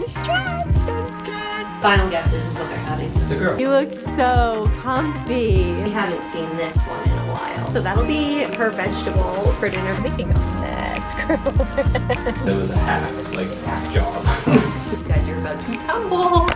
stressed. I'm stressed. Final guesses is what they're having. The girl. You look so comfy. We haven't seen this one in a while. So that'll be her vegetable for dinner. Making a mess. It was a half job. You guys are about to tumble.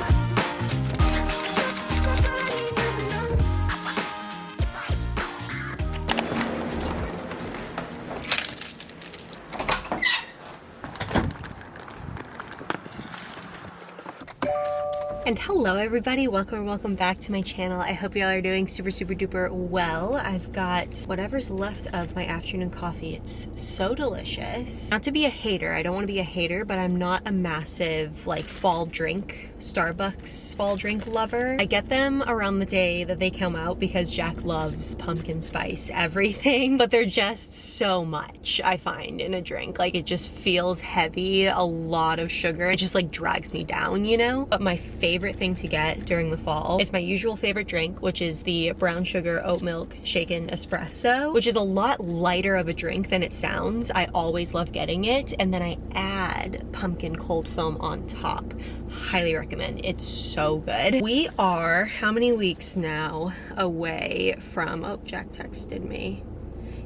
And hello everybody, welcome back to my channel. I hope y'all are doing super duper well. I've got whatever's left of my afternoon coffee. It's so delicious. Not to be a hater, I don't want to be a hater, but I'm not a massive like fall drink, Starbucks fall drink lover. I get them around the day that they come out because Jack loves pumpkin spice everything, but they're just so much, I find, in a drink. Like it just feels heavy, a lot of sugar. It just like drags me down, you know? But my favorite thing to get during the fall is my usual favorite drink, which is the brown sugar oat milk shaken espresso, which is a lot lighter of a drink than it sounds. I always love getting it, and then I add pumpkin cold foam on top. Highly recommend. It's so good. We are how many weeks now away from, oh, Jack texted me.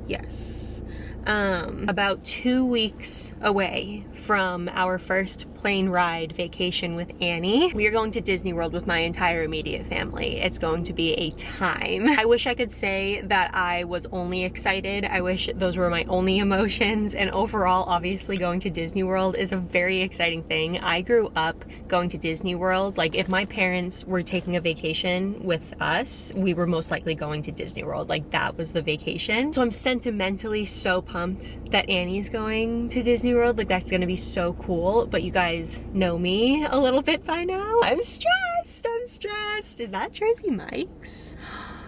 Yes. About 2 weeks away from our first plane ride vacation with Annie. We are going to Disney World with my entire immediate family. It's going to be a time. I wish I could say that I was only excited. I wish those were my only emotions. And overall, obviously going to Disney World is a very exciting thing. I grew up going to Disney World. Like if my parents were taking a vacation with us, we were most likely going to Disney World. Like that was the vacation. So I'm sentimentally so pumped that Annie's going to Disney World. Like that's gonna be so cool. But you guys know me a little bit by now. I'm stressed. Is that Jersey Mike's?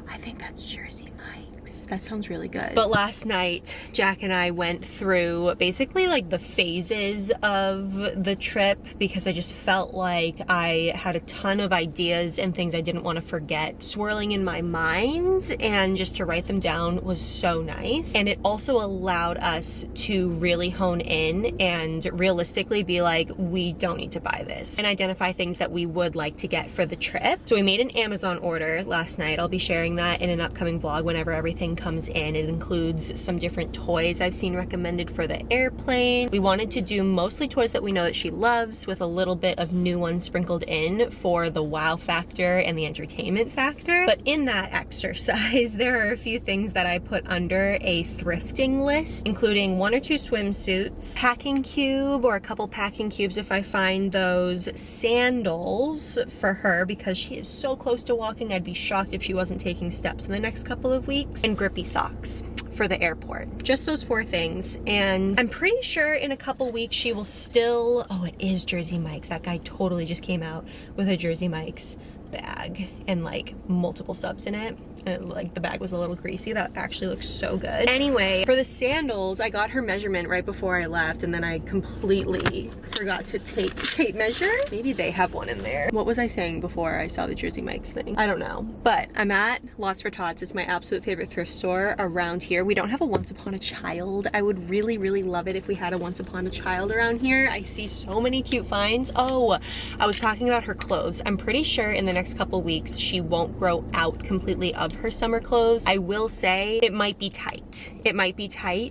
I think that's Jersey Mike's. That sounds really good. But last night, Jack and I went through basically like the phases of the trip because I just felt like I had a ton of ideas and things I didn't want to forget swirling in my mind, and just to write them down was so nice. And it also allowed us to really hone in and realistically be like, we don't need to buy this, and identify things that we would like to get for the trip. So we made an Amazon order last night. I'll be sharing that in an upcoming vlog whenever everything comes in. It includes some different toys I've seen recommended for the airplane. We wanted to do mostly toys that we know that she loves, with a little bit of new ones sprinkled in for the wow factor and the entertainment factor. But in that exercise, there are a few things that I put under a thrifting list, including 1 or 2 swimsuits, packing cube or a couple packing cubes if I find those, sandals for her because she is so close to walking I'd be shocked if she wasn't taking steps in the next couple of weeks, and grippy socks for the airport. Just those 4 things. And I'm pretty sure in a couple weeks she will still, oh, it is Jersey Mike's. That guy totally just came out with a Jersey Mike's bag and like multiple subs in it. And like the bag was a little greasy. That actually looks so good. Anyway, for the sandals, I got her measurement right before I left, and then I completely forgot to take tape measure. Maybe they have one in there. What was I saying before I saw the Jersey Mike's thing? I don't know. But I'm at Lots for Tots. It's my absolute favorite thrift store around here. We don't have a Once Upon a Child. I would really love it if we had a Once Upon a Child around here. I see so many cute finds. Oh, I was talking about her clothes. I'm pretty sure in the next couple weeks she won't grow out completely of her summer clothes. I will say it might be tight.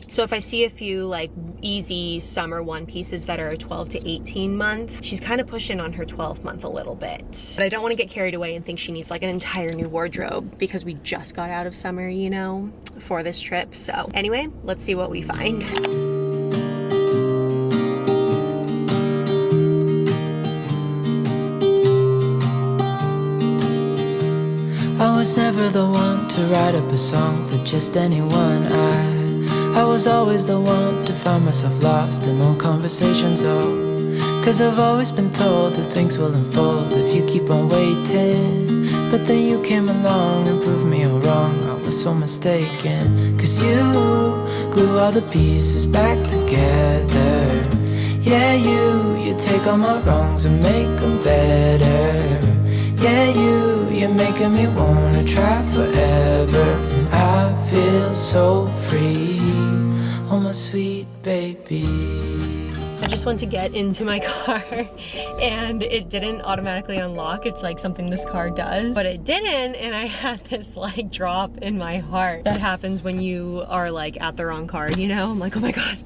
So if I see a few like easy summer one pieces that are a 12 to 18 month, she's kind of pushing on her 12 month a little bit. But I don't want to get carried away and think she needs like an entire new wardrobe because we just got out of summer, you know, for this trip. So anyway, let's see what we find. I was never the one to write up a song for just anyone. I was always the one to find myself lost in old conversations. Oh, 'cause I've always been told that things will unfold if you keep on waiting. But then you came along and proved me all wrong. I was so mistaken, 'cause you glue all the pieces back together. Yeah, you take all my wrongs and make them better. Yeah, you're making me wanna try forever. And I feel so free, oh my sweet baby. I just this one to get into my car and it didn't automatically unlock. It's like something this car does, but it didn't, and I had this like drop in my heart that happens when you are like at the wrong car, you know? I'm like, oh my God,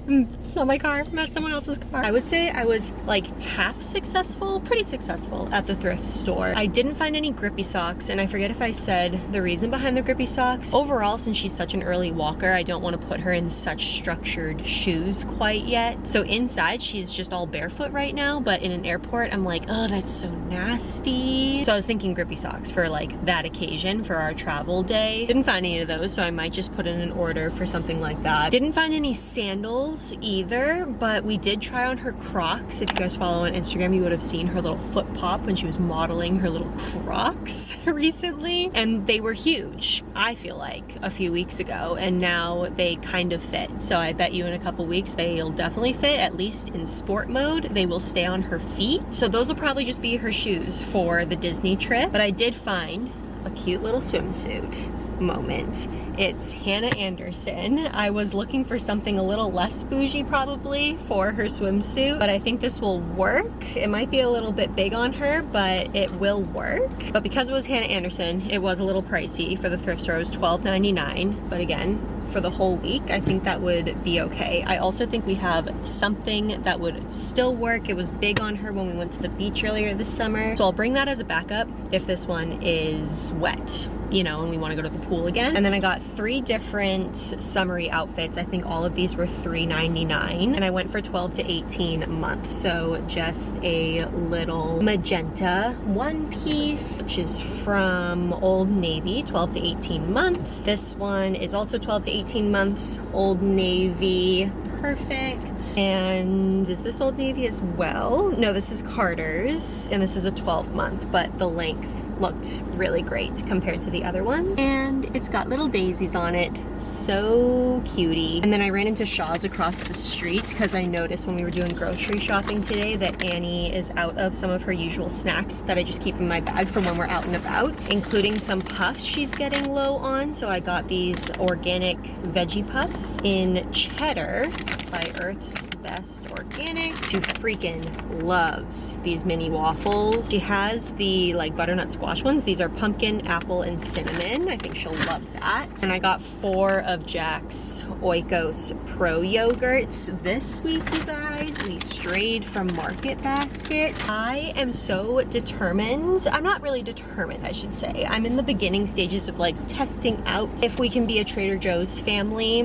it's not my car, I'm at someone else's car. I would say I was like half successful, pretty successful at the thrift store. I didn't find any grippy socks, and I forget if I said the reason behind the grippy socks. Overall, since she's such an early walker, I don't want to put her in such structured shoes quite yet. So inside, she's just all barefoot right now, but in an airport, I'm like, oh, that's so nasty. So I was thinking grippy socks for like that occasion for our travel day. Didn't find any of those, so I might just put in an order for something like that. Didn't find any sandals either, but we did try on her Crocs. If you guys follow on Instagram, you would have seen her little foot pop when she was modeling her little Crocs recently, and they were huge, I feel like, a few weeks ago, and now they kind of fit. So I bet you in a couple weeks they'll definitely fit, at least in sport mode. They will stay on her feet. So those will probably just be her shoes for the Disney trip. But I did find a cute little swimsuit moment. It's Hannah Anderson. I was looking for something a little less bougie probably for her swimsuit, but I think this will work. It might be a little bit big on her, but it will work. But because it was Hannah Anderson, it was a little pricey. For the thrift store, it was $12.99. But again, for the whole week, I think that would be okay. I also think we have something that would still work. It was big on her when we went to the beach earlier this summer. So I'll bring that as a backup if this one is wet, you know, and we want to go to the pool again. And then I got 3 different summery outfits. I think all of these were $3.99, and I went for 12 to 18 months. So just a little magenta one piece, which is from Old Navy, 12 to 18 months. This one is also 12 to 18 months, Old Navy. Perfect. And is this Old Navy as well? No, this is Carter's, and this is a 12-month, but the length looked really great compared to the other ones. And it's got little daisies on it. So cutie. And then I ran into Shaw's across the street because I noticed when we were doing grocery shopping today that Annie is out of some of her usual snacks that I just keep in my bag for when we're out and about, including some puffs she's getting low on. So I got these organic veggie puffs in cheddar by Earth's Best Organic. She freaking loves these mini waffles. She has the like butternut squash ones. These are pumpkin, apple, and cinnamon. I think she'll love that. And I got 4 of Jack's Oikos Pro yogurts this week, you guys. We strayed from Market Basket. I am so determined. I'm not really determined, I should say. I'm in the beginning stages of like testing out if we can be a Trader Joe's family.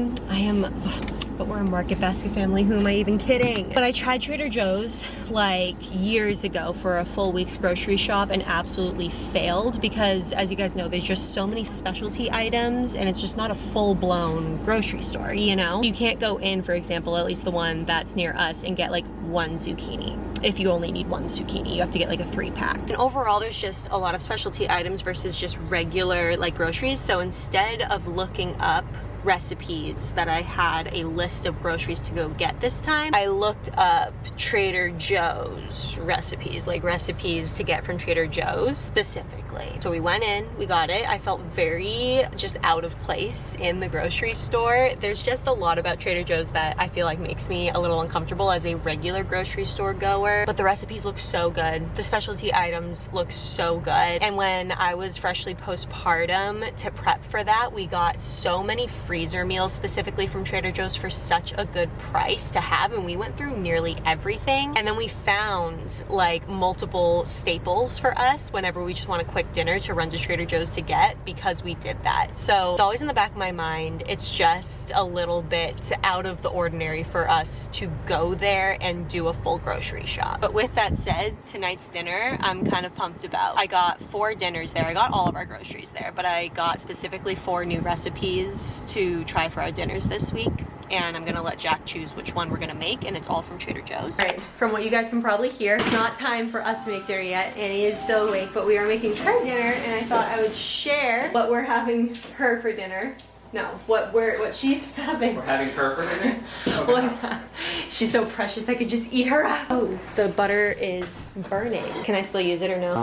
But we're a Market Basket family. Who am I even kidding? But I tried Trader Joe's like years ago for a full week's grocery shop and absolutely failed because, as you guys know, there's just so many specialty items and it's just not a full-blown grocery store, you know? You can't go in, for example, at least the one that's near us, and get like 1 zucchini. If you only need 1 zucchini, you have to get like a 3-pack. And overall, there's just a lot of specialty items versus just regular like groceries. So instead of looking up recipes that I had a list of groceries to go get this time, I looked up Trader Joe's recipes, like recipes to get from Trader Joe's specifically. So we went in, we got it. I felt very just out of place in the grocery store. There's just a lot about Trader Joe's that I feel like makes me a little uncomfortable as a regular grocery store goer, but the recipes look so good. The specialty items look so good. And when I was freshly postpartum to prep for that, we got so many freezer meals specifically from Trader Joe's for such a good price to have, and we went through nearly everything. And then we found like multiple staples for us whenever we just want a quick dinner to run to Trader Joe's to get, because we did that. So it's always in the back of my mind. It's just a little bit out of the ordinary for us to go there and do a full grocery shop. But with that said, tonight's dinner I'm kind of pumped about. I got 4 dinners there. I got all of our groceries there, but I got specifically 4 new recipes to try for our dinners this week, and I'm gonna let Jack choose which one we're gonna make, and it's all from Trader Joe's. All right, from what you guys can probably hear, it's not time for us to make dinner yet. Annie is still awake, but we are making her dinner, and I thought I would share what we're having her for dinner no. What she's having. We're having her for dinner? Well, she's so precious. I could just eat her up. Oh, the butter is burning. Can I still use it or no?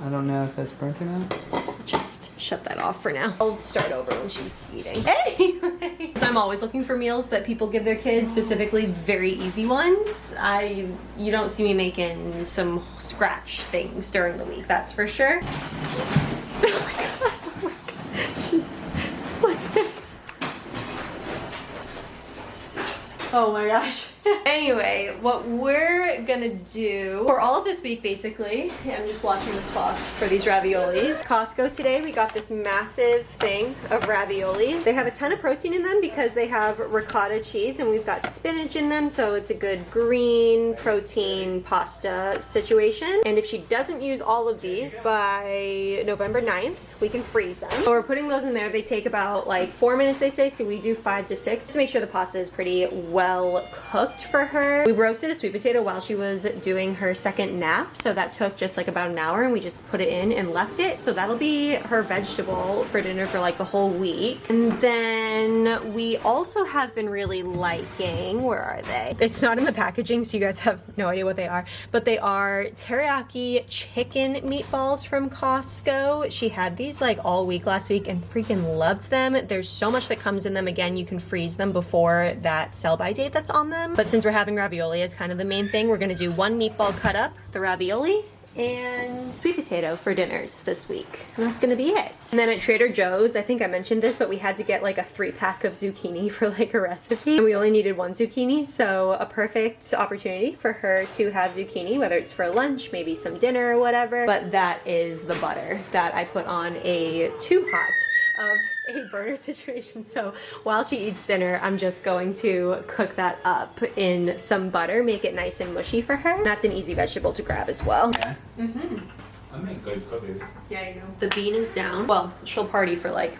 I don't know if that's burnt or not. Just shut that off for now. I'll start over when she's eating. Anyway, I'm always looking for meals that people give their kids, specifically very easy ones. You don't see me making some scratch things during the week, that's for sure. Oh my gosh. Anyway, what we're gonna do for all of this week, basically, I'm just watching the clock for these raviolis. Costco today, we got this massive thing of raviolis. They have a ton of protein in them because they have ricotta cheese, and we've got spinach in them, so it's a good green protein pasta situation. And if she doesn't use all of these by November 9th, we can freeze them. So we're putting those in there. They take about like 4 minutes, they say, so we do 5 to 6 to make sure the pasta is pretty well cooked for her. We roasted a sweet potato while she was doing her second nap, so that took just like about an hour, and we just put it in and left it. So that'll be her vegetable for dinner for like the whole week. And then we also have been really liking, where are they? It's not in the packaging, so you guys have no idea what they are, but they are teriyaki chicken meatballs from Costco. She had these like all week last week and freaking loved them. There's so much that comes in them. Again, you can freeze them before that sell-by date that's on them. But since we're having ravioli as kind of the main thing, we're gonna do 1 meatball cut up, the ravioli, and sweet potato for dinners this week. And that's gonna be it. And then at Trader Joe's, I think I mentioned this, but we had to get like a 3-pack of zucchini for like a recipe. And we only needed 1 zucchini, so a perfect opportunity for her to have zucchini, whether it's for lunch, maybe some dinner or whatever. But that is the butter that I put on a too hot of a burner situation. So while she eats dinner, I'm just going to cook that up in some butter, make it nice and mushy for her. That's an easy vegetable to grab as well. Yeah. I make good cookies. Yeah, you know. The bean is down. Well, she'll party for like,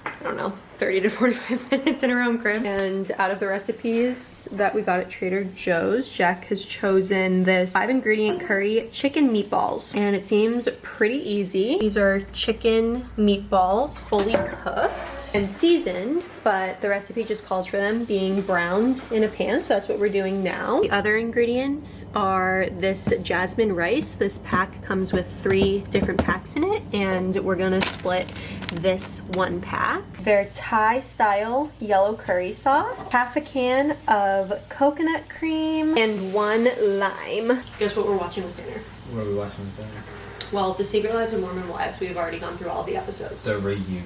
I don't know, 30 to 45 minutes in her own crib. And out of the recipes that we got at Trader Joe's, Jack has chosen this 5-ingredient curry chicken meatballs. And it seems pretty easy. These are chicken meatballs, fully cooked and seasoned, but the recipe just calls for them being browned in a pan, so that's what we're doing now. The other ingredients are this jasmine rice. This pack comes with 3 different packs in it, and we're gonna split this 1 pack. They're Thai style yellow curry sauce, half a can of coconut cream, and 1 lime. Guess what we're watching with dinner? What are we watching with dinner? Well, The Secret Lives of Mormon Wives. We've already gone through all the episodes. It's a reunion.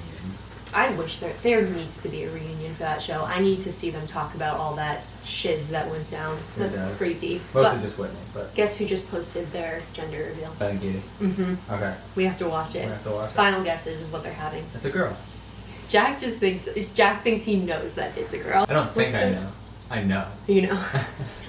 I wish there needs to be a reunion for that show. I need to see them talk about all that shiz that went down. That's crazy. Mostly just Whitney, but guess who just posted their gender reveal? thank you. Okay. We have to watch it. We have to watch it. Final guesses of what they're having. It's a girl. Jack thinks he knows that it's a girl. I don't think I know. I know. You know.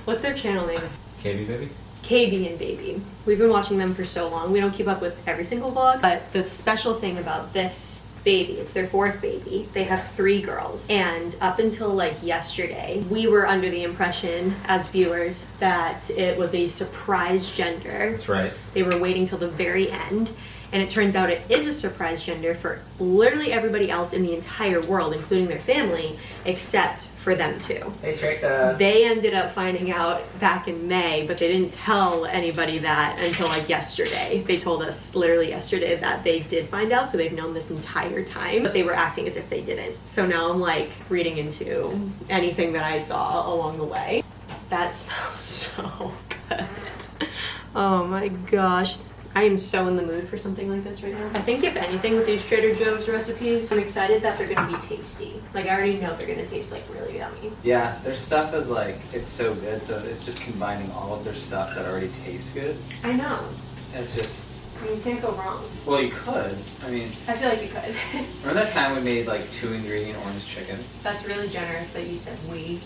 What's their channel name? KB Baby? KB and Baby. We've been watching them for so long. We don't keep up with every single vlog, but the special thing about this baby, it's their 4th baby. They have 3 girls, and up until like yesterday, we were under the impression as viewers that it was a surprise gender. That's right. They were waiting till the very end, and it turns out it is a surprise gender for literally everybody else in the entire world, including their family, except for them 2. They tricked us. They ended up finding out back in May, but they didn't tell anybody that until like yesterday. They told us literally yesterday that they did find out, so they've known this entire time, but they were acting as if they didn't. So now I'm like reading into anything that I saw along the way. That smells so good. Oh my gosh. I am so in the mood for something like this right now. I think if anything with these Trader Joe's recipes, I'm excited that they're gonna be tasty. Like I already know they're gonna taste like really yummy. Yeah, their stuff is like, it's so good, so it's just combining all of their stuff that already tastes good. I know. It's just, I mean, you can't go wrong. well, you could. I mean, I feel like you could. remember that time we made like 2-ingredient orange chicken? That's really generous that you said we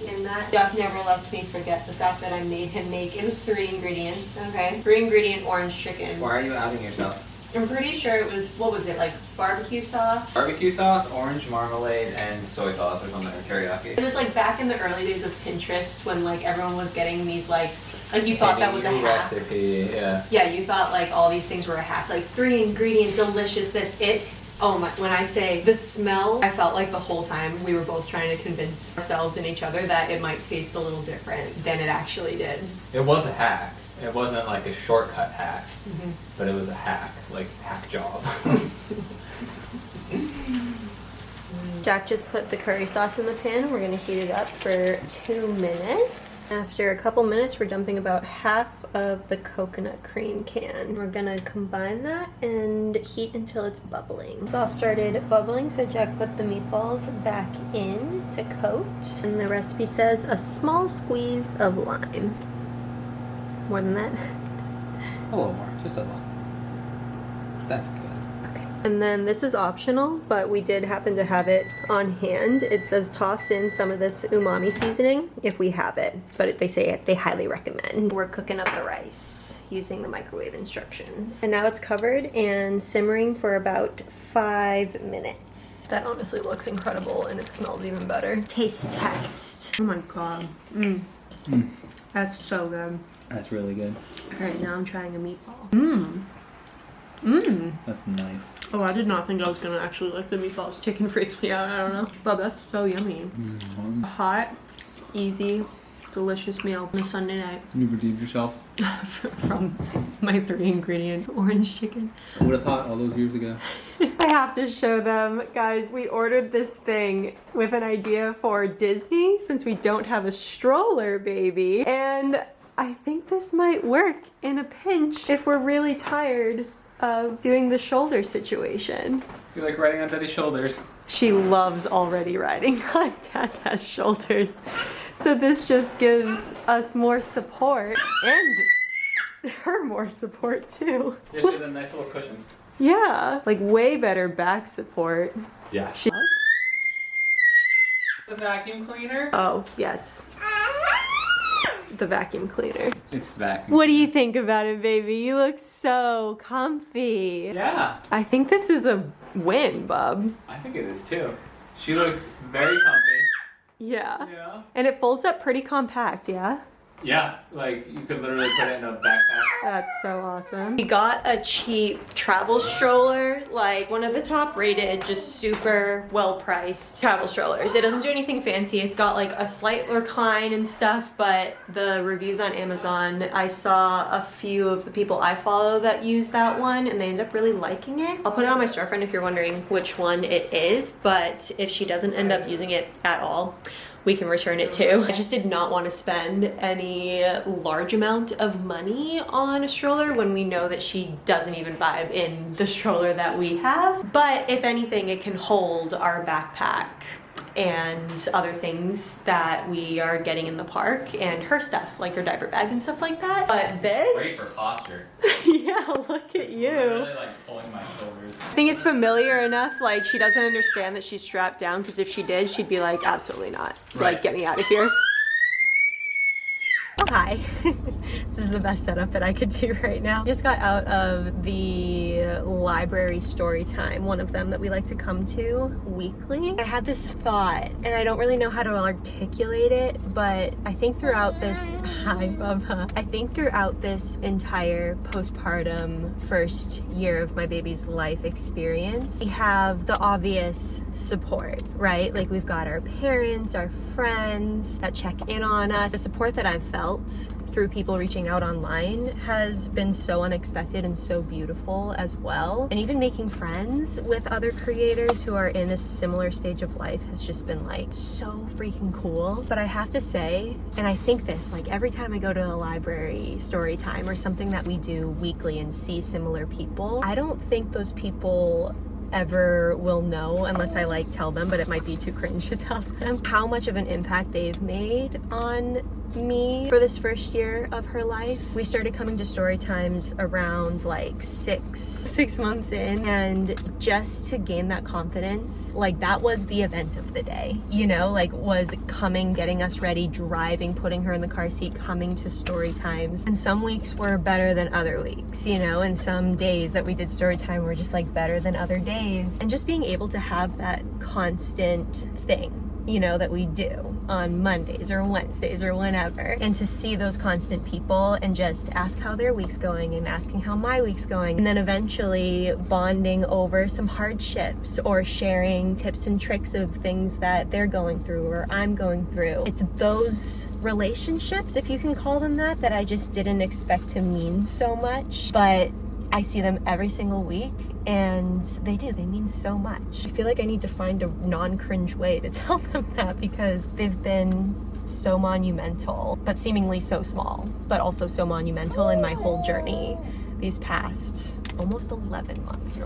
in that. Jeff never lets me forget the fact that I made him make, it was 3 ingredients, okay? 3-ingredient orange chicken. Why are you outing yourself? I'm pretty sure it was, what was it, like barbecue sauce? Barbecue sauce, orange marmalade, and soy sauce or something, or teriyaki. It was like back in the early days of Pinterest when like everyone was getting these like you thought that was a hack. Recipe, yeah. Yeah, you thought like all these things were a hack. Like 3-ingredient delicious this. It Oh my, when I say the smell, I felt like the whole time we were both trying to convince ourselves and each other that it might taste a little different than it actually did. It was a hack. It wasn't like a shortcut hack, but it was a hack, like hack job. Jack just put the curry sauce in the pan. We're gonna heat it up for 2 minutes. After a couple minutes, we're dumping about half of the coconut cream can. We're gonna combine that and heat until it's bubbling. Sauce started bubbling, so Jack put the meatballs back in to coat. And the recipe says a small squeeze of lime. More than that? A little more, just a little. That's good. And then this is optional, but we did happen to have it on hand. It says toss in some of this umami seasoning if we have it, but they say they highly recommend. We're cooking up the rice using the microwave instructions. And now it's covered and simmering for about 5 minutes. That honestly looks incredible and it smells even better. Taste test. Oh my God. That's so good. That's really good. All right, now I'm trying a meatball. That's nice. Oh, I did not think I was gonna actually like the meatballs. Chicken freaks me out, I don't know. But that's so yummy. Hot, easy, delicious meal on a Sunday night. You redeemed yourself? From my 3-ingredient orange chicken. I would have thought all those years ago. I have to show them. Guys, we ordered this thing with an idea for Disney since we don't have a stroller baby. And I think this might work in a pinch if we're really tired of doing the shoulder situation. You like riding on Daddy's shoulders. She loves already riding on Dada's shoulders. So this just gives us more support and her more support too. Yeah, she has a nice little cushion. Yeah, like way better back support. Yes. The vacuum cleaner? Oh, yes. The vacuum cleaner. It's the vacuum. What do you think about it, baby? You look so comfy. Yeah. I think this is a win, bub. I think it is too. She looks very comfy. Yeah. Yeah. And it folds up pretty compact, yeah? Yeah, like you could literally put it in a backpack. That's so awesome. We got a cheap travel stroller, like one of the top rated, just super well priced travel strollers. It doesn't do anything fancy. It's got like a slight recline and stuff, but the reviews on Amazon, I saw a few of the people I follow that use that one and they end up really liking it. I'll put it on my storefront if you're wondering which one it is, but if she doesn't end up using it at all, we can return it too. I just did not want to spend any large amount of money on a stroller when we know that she doesn't even vibe in the stroller that we have. But if anything, it can hold our backpack and other things that we are getting in the park and her stuff, like her diaper bag and stuff like that. But this... Great for posture. Yeah, look at you. Really like pulling my shoulders. I think it's familiar enough, like she doesn't understand that she's strapped down, because if she did, she'd be like, absolutely not. Right. Like, get me out of here. Hi. This is the best setup that I could do right now. Just got out of the library story time, one of them that we like to come to weekly. I had this thought, and I don't really know how to articulate it, but I think throughout this, hi Bubba, I think throughout this entire postpartum first year of my baby's life experience, we have the obvious support, right? Like we've got our parents, our friends that check in on us. The support that I've felt through people reaching out online has been so unexpected and so beautiful as well. And even making friends with other creators who are in a similar stage of life has just been like so freaking cool. But I have to say, and I think this, like every time I go to a library story time or something that we do weekly and see similar people, I don't think those people ever will know unless I like tell them, but it might be too cringe to tell them how much of an impact they've made on me for this first year of her life. We started coming to story times around like six months in, and just to gain that confidence, like that was the event of the day, you know, like was coming, getting us ready, driving, putting her in the car seat, coming to story times. And some weeks were better than other weeks, you know, and some days that we did story time were just like better than other days. And just being able to have that constant thing, you know, that we do on Mondays or Wednesdays or whenever, and to see those constant people and just ask how their week's going and asking how my week's going, and then eventually bonding over some hardships or sharing tips and tricks of things that they're going through or I'm going through. It's those relationships, if you can call them that, that I just didn't expect to mean so much, but I see them every single week, and they mean so much. I feel like I need to find a non-cringe way to tell them that, because they've been so monumental, but seemingly so small, but also so monumental in my whole journey these past almost 11 months.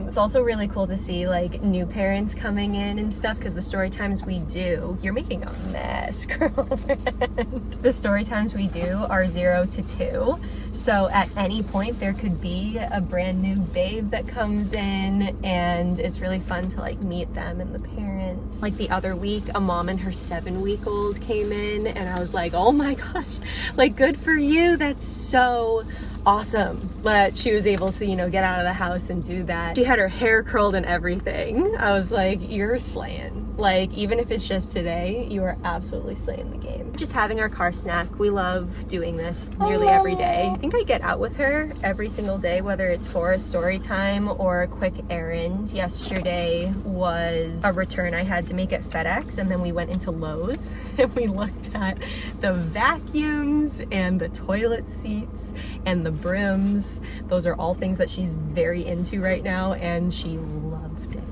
It's also really cool to see like new parents coming in and stuff, because the story times we do, you're making a mess, girlfriend. The story times we do are 0 to 2. So at any point there could be a brand new babe that comes in, and it's really fun to like meet them and the parents. Like the other week, a mom and her 7-week-old came in, and I was like, oh my gosh, like good for you. That's so awesome that she was able to, you know, get out of the house and do that. She had her hair curled and everything. I was like, you're slaying. Like, even if it's just today, you are absolutely slaying the game. Just having our car snack. We love doing this nearly every day. I think I get out with her every single day, whether it's for a story time or a quick errand. Yesterday was a return I had to make at FedEx, and then we went into Lowe's and we looked at the vacuums and the toilet seats and the brooms. Those are all things that she's very into right now, and she loved it.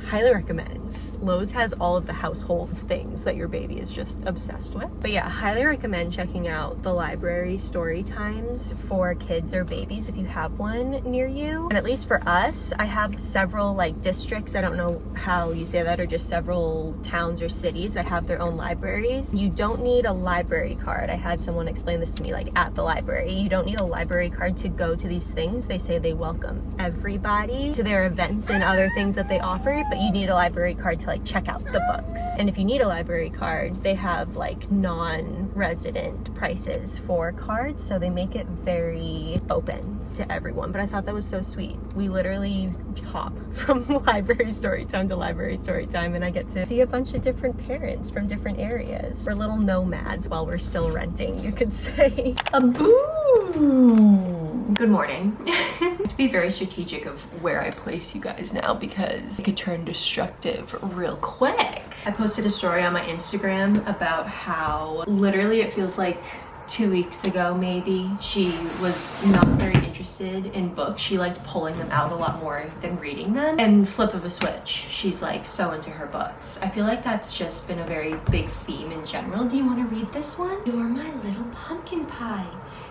Highly recommend. Lowe's has all of the household things that your baby is just obsessed with. But yeah, highly recommend checking out the library story times for kids or babies if you have one near you. And at least for us, I have several like districts, I don't know how you say that, or just several towns or cities that have their own libraries. You don't need a library card. I had someone explain this to me like at the library. You don't need a library card to go to these things. They say they welcome everybody to their events and other things that they offer, but you need a library card to like check out the books. And if you need a library card, they have like non-resident prices for cards, so they make it very open to everyone. But I thought that was so sweet. We literally hop from library story time to library story time, and I get to see a bunch of different parents from different areas. We're little nomads while we're still renting, you could say. A boom! Good morning. To be very strategic of where I place you guys now, because it could turn destructive real quick. I posted a story on my Instagram about how literally it feels like 2 weeks ago maybe she was not very interested in books. She liked pulling them out a lot more than reading them, and flip of a switch, she's like so into her books. I feel like that's just been a very big theme in general. Do you want to read this one? You're my little pumpkin pie.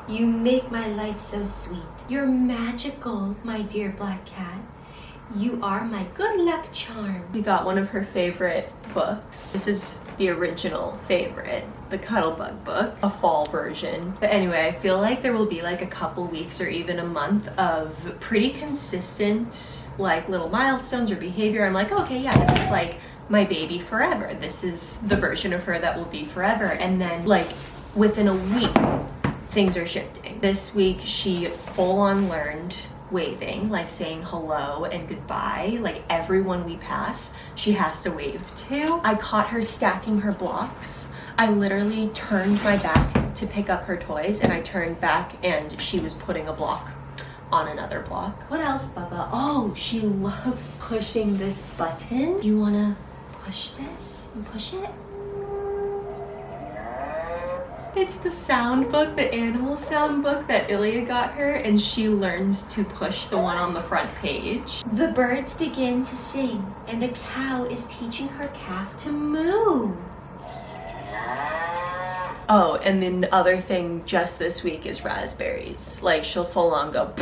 You make my life so sweet. You're magical, my dear black cat. You are my good luck charm. We got one of her favorite books. This is the original favorite, the Cuddlebug book, a fall version. But anyway, I feel like there will be like a couple weeks or even a month of pretty consistent like little milestones or behavior. I'm like, okay, yeah, this is like my baby forever. This is the version of her that will be forever. And then like within a week, things are shifting. This week, she full on learned waving, like saying hello and goodbye. Like everyone we pass, she has to wave to. I caught her stacking her blocks. I literally turned my back to pick up her toys, and I turned back and she was putting a block on another block. What else, Bubba? Oh, she loves pushing this button. You wanna push this and push it? It's the sound book, the animal sound book that Ilya got her, and she learns to push the one on the front page. The birds begin to sing, and a cow is teaching her calf to moo. Oh, and then the other thing just this week is raspberries. Like, she'll full on go,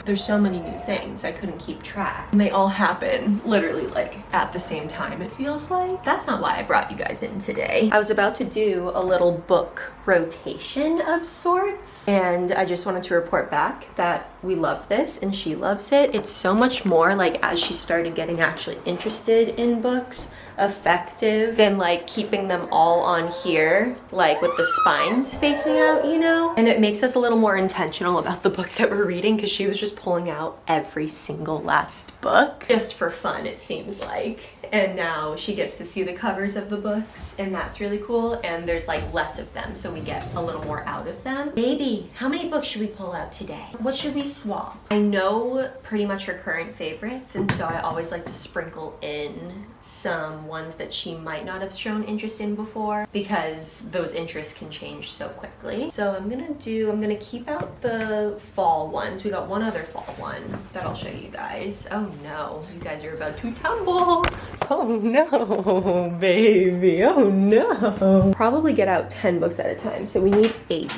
there's so many new things, I couldn't keep track. And they all happen literally like at the same time, it feels like. That's not why I brought you guys in today. I was about to do a little book rotation of sorts, and I just wanted to report back that we love this and she loves it. It's so much more like as she started getting actually interested in books, effective than like keeping them all on here, like with the spines facing out, you know? And it makes us a little more intentional about the books that we're reading, because she was just pulling out every single last book just for fun, it seems like. And now she gets to see the covers of the books, and that's really cool. And there's like less of them, so we get a little more out of them. Baby, how many books should we pull out today? What should we swap? I know pretty much her current favorites, and so I always like to sprinkle in some ones that she might not have shown interest in before, because those interests can change so quickly. So I'm gonna keep out the fall ones. We got one other fall one that I'll show you guys. Oh no, you guys are about to tumble. Oh no, baby, oh no. Probably get out 10 books at a time, so we need 8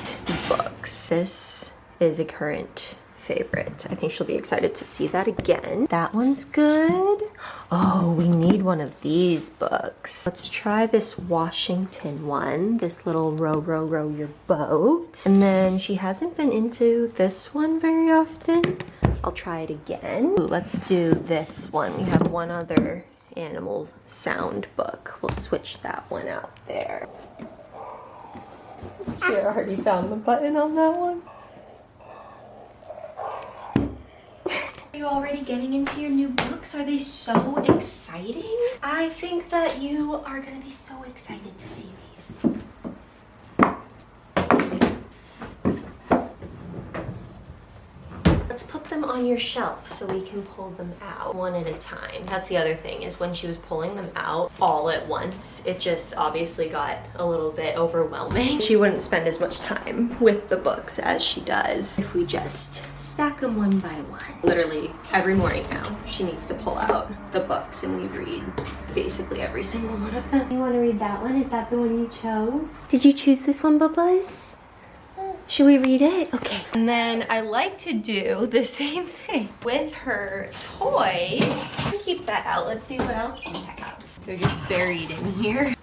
books. This is a current favorite. I think she'll be excited to see that again. That one's good. Oh, we need one of these books. Let's try this Washington one, this little row, row, row your boat. And then she hasn't been into this one very often. I'll try it again. Ooh, let's do this one. We have one other animal sound book. We'll switch that one out there. She already found the button on that one. Are you already getting into your new books? Are they so exciting? I think that you are going to be so excited to see these. Let's put them on your shelf so we can pull them out one at a time. That's the other thing, is when she was pulling them out all at once, it just obviously got a little bit overwhelming. She wouldn't spend as much time with the books as she does if we just stack them one by one. Literally every morning now, she needs to pull out the books and we read basically every single one of them. You want to read that one? Is that the one you chose? Did you choose this one, Bubbles? Should we read it? Okay. And then I like to do the same thing with her toys. Keep that out. Let's see what else we have. They're just buried in here.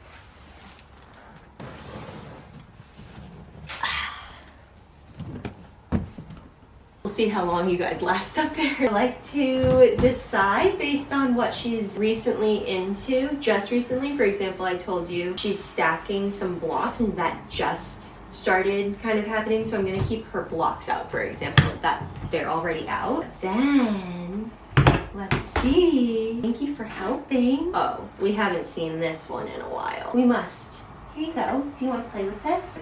We'll see how long you guys last up there. I like to decide based on what she's recently into. Just recently, for example, I told you she's stacking some blocks, and that just started kind of happening, so I'm going to keep her blocks out, for example, that they're already out. Then let's see. Thank you for helping. Oh, we haven't seen this one in a while. We must. Here you go. Do you want to play with this?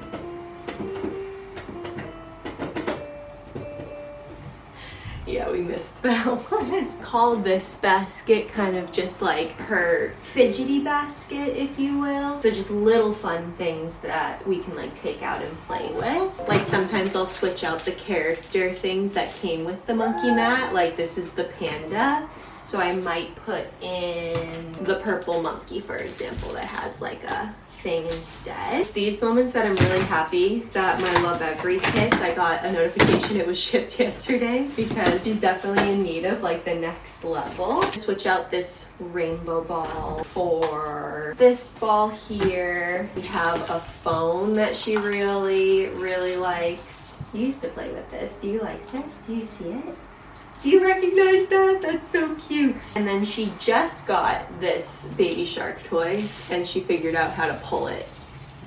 Yeah, we missed that one. Called this basket kind of just like her fidgety basket, if you will. So just little fun things that we can like take out and play with. Like sometimes I'll switch out the character things that came with the monkey mat. Like this is the panda. So I might put in the purple monkey, for example, that has like a thing instead. These moments that I'm really happy that my Love Every kit, I got a notification it was shipped yesterday, because she's definitely in need of like the next level. Switch out this rainbow ball for this ball here. We have a phone that she really, really likes. You used to play with this. Do you like this? Do you see it? Do you recognize that? That's so cute. And then she just got this baby shark toy, and she figured out how to pull it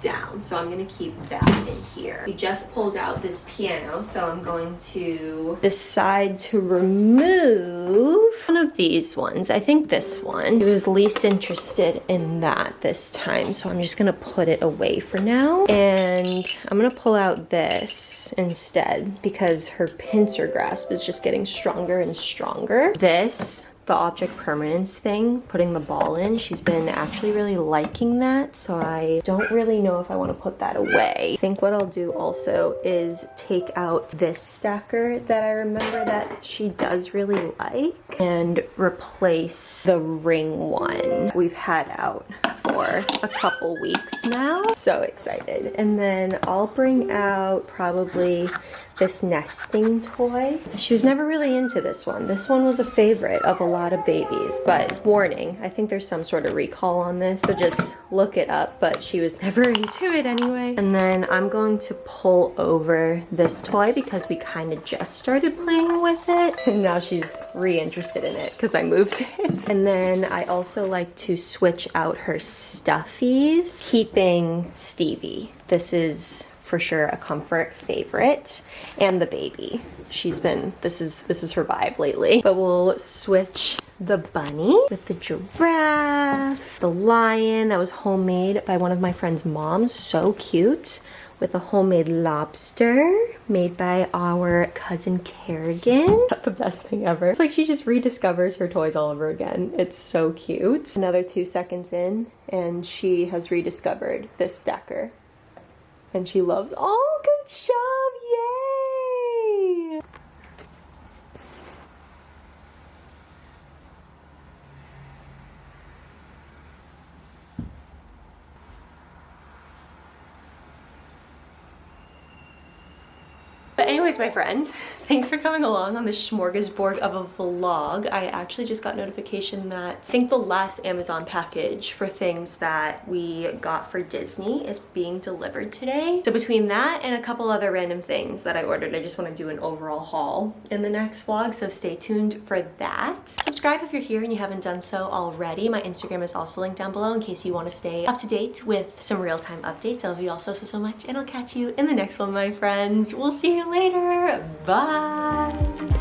down. So I'm gonna keep that in here. We just pulled out this piano, so I'm going to decide to remove one of these ones. I think this one. She was least interested in that this time, so I'm just gonna put it away for now. And I'm gonna pull out this instead, because her pincer grasp is just getting stronger and stronger. This, the object permanence thing, putting the ball in, she's been actually really liking that, so I don't really know if I want to put that away. I think what I'll do also is take out this stacker that I remember that she does really like, and replace the ring one we've had out for for a couple weeks now. So excited. And then I'll bring out probably this nesting toy. She was never really into this one. This one was a favorite of a lot of babies, but warning, I think there's some sort of recall on this, so just look it up, but she was never into it anyway. And then I'm going to pull over this toy because we kind of just started playing with it, and now she's re-interested in it because I moved it. And then I also like to switch out her stuffies, keeping Stevie. This is for sure a comfort favorite, and the baby. This is her vibe lately. But we'll switch the bunny with the giraffe, the lion that was homemade by one of my friend's moms, so cute, with a homemade lobster made by our cousin Kerrigan. That's the best thing ever. It's like she just rediscovers her toys all over again. It's so cute. Another 2 seconds in, and she has rediscovered this stacker. And she loves, oh, good job, yay! But anyways, my friends, thanks for coming along on this smorgasbord of a vlog. I actually just got notification that I think the last Amazon package for things that we got for Disney is being delivered today. So between that and a couple other random things that I ordered, I just want to do an overall haul in the next vlog, so stay tuned for that. Subscribe if you're here and you haven't done so already. My Instagram is also linked down below in case you want to stay up to date with some real-time updates. I love you all so much, and I'll catch you in the next one, my friends. We'll see you later. Bye.